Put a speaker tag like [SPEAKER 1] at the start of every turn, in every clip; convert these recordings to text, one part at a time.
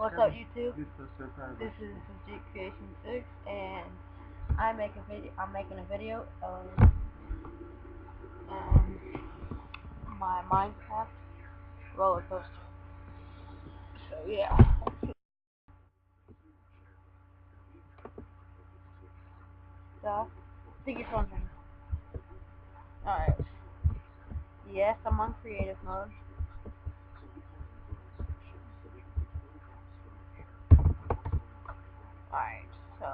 [SPEAKER 1] What's up, YouTube? This is G Creation 6, and I'm making a video of my Minecraft roller coaster. So yeah. Stuff. I think your phone's ringing. Alright. Yes, I'm on creative mode. Alright, so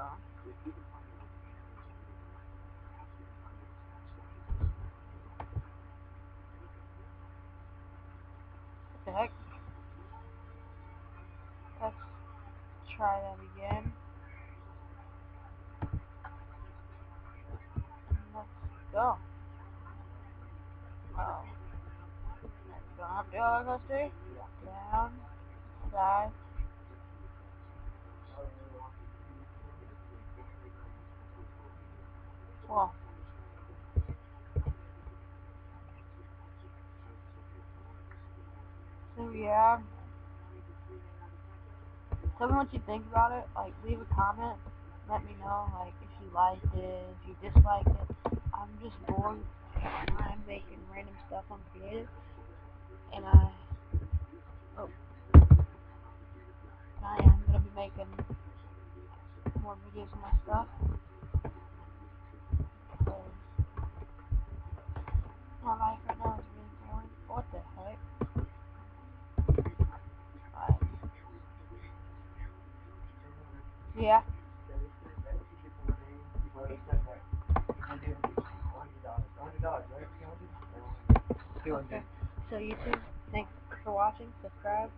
[SPEAKER 1] what the heck? Let's try that again. And let's go. Oh. Go up the roller coaster. Down. Side. Well. So yeah. Tell me what you think about it. Like, leave a comment. Let me know, like, if you liked it, if you disliked it. I'm just bored. I'm making random stuff on creative, and oh, I am gonna be making more videos of my stuff. Because my life right now is really boring. What the heck? Alright. Yeah. Okay. So YouTube, thanks for watching. Subscribe.